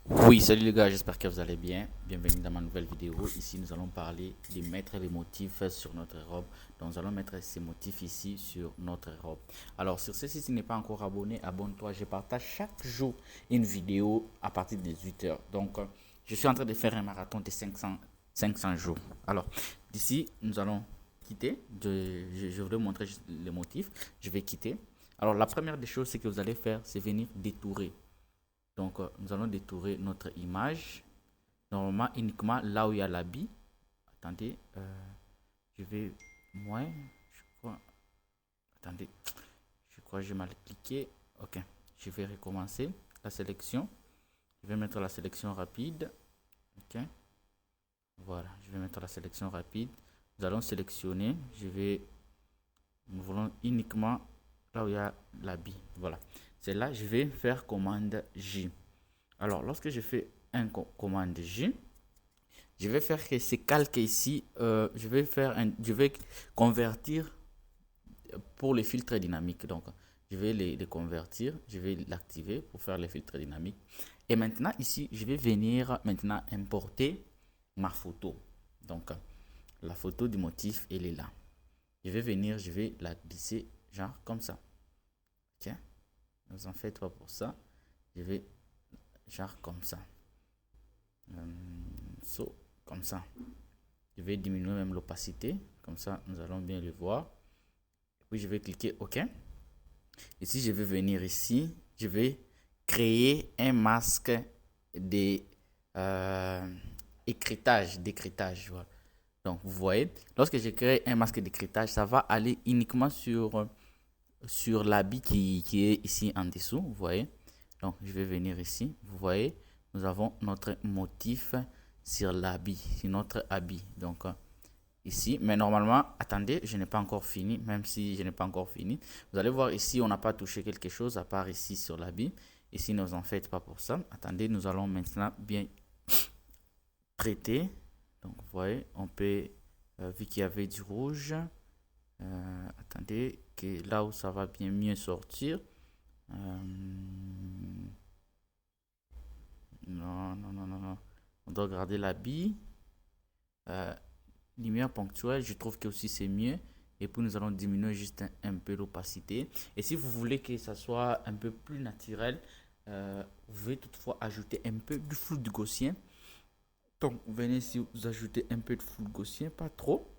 Oui, salut les gars, j'espère que vous allez bien. Bienvenue dans ma nouvelle vidéo. Ici, nous allons parler de mettre les motifs sur notre robe. Donc, nous allons mettre ces motifs ici sur notre robe. Alors, sur ceci, si tu n'es pas encore abonné, abonne-toi. Je partage chaque jour une vidéo à partir de 18 heures. Donc, je suis en train de faire un marathon de 500 jours. Alors, d'ici, nous allons quitter. Je voudrais vous montrer juste les motifs. Je vais quitter. Alors, la première des choses, c'est que vous allez faire, c'est venir détourer. Donc, nous allons détourer notre image. Normalement, uniquement là où il y a l'habit. Attendez, je vais moins. Je crois. Attendez, je crois que j'ai mal cliqué. Ok, je vais recommencer la sélection. Je vais mettre la sélection rapide. Ok, voilà, je vais mettre la sélection rapide. Nous allons sélectionner. Nous voulons uniquement là où il y a l'habit. Voilà, c'est là, je vais faire commande J. Alors, lorsque je fais un commande J, je vais faire que ces calques ici, je vais convertir pour les filtres dynamiques. Donc, je vais les convertir, je vais l'activer pour faire les filtres dynamiques. Et maintenant, ici, je vais venir maintenant importer ma photo. Donc, la photo du motif, elle est là. Je vais venir, je vais la glisser genre comme ça. Ok, ne vous en faites pas pour ça. Je vais genre comme ça. Comme ça. Je vais diminuer même l'opacité. Comme ça, nous allons bien le voir. Puis, je vais cliquer OK. Ici, je vais venir ici. Je vais créer un masque d'écritage. D'écritage. Voilà. Donc, vous voyez, lorsque je crée un masque d'écritage, ça va aller uniquement sur l'habit qui est ici en dessous. Vous voyez. Donc, je vais venir ici. Vous voyez, nous avons notre motif sur l'habit, sur notre habit. Donc, ici, mais normalement, attendez, je n'ai pas encore fini, même si je n'ai pas encore fini. Vous allez voir ici, on n'a pas touché quelque chose à part ici sur l'habit. Ici, ne vous en faites pas pour ça. Attendez, nous allons maintenant bien traiter. Donc, vous voyez, on peut, vu qu'il y avait du rouge, attendez, que là où ça va bien mieux sortir. Non, non, non, non, non. On doit garder l'habit. Lumière ponctuelle, je trouve que aussi c'est mieux. Et puis nous allons diminuer juste un peu l'opacité. Et si vous voulez que ça soit un peu plus naturel, vous pouvez toutefois ajouter un peu du flou de gaussien. Donc vous venez ici, vous ajoutez un peu de flou de gaussien, pas trop.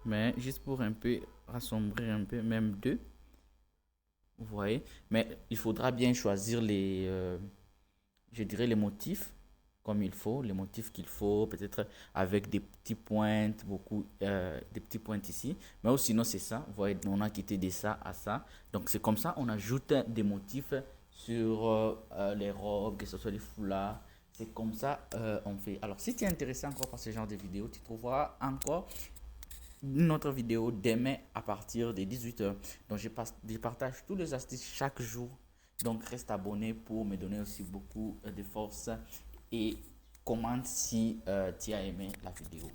Mais juste pour un peu rassombrir un peu, même deux. Vous voyez. Mais il faudra bien choisir je dirais les motifs comme il faut, les motifs qu'il faut, peut-être avec des petits pointes, des petits pointes ici. Mais aussi, sinon, c'est ça. Vous voyez, on a quitté de ça à ça. Donc, c'est comme ça, on ajoute des motifs sur les robes, que ce soit les foulards. C'est comme ça on fait. Alors, si tu es intéressé encore par ce genre de vidéos, tu trouveras encore une autre vidéo demain à partir de 18 h. Donc, je partage tous les astuces chaque jour. Donc, reste abonné pour me donner aussi beaucoup de force et commente si tu as aimé la vidéo.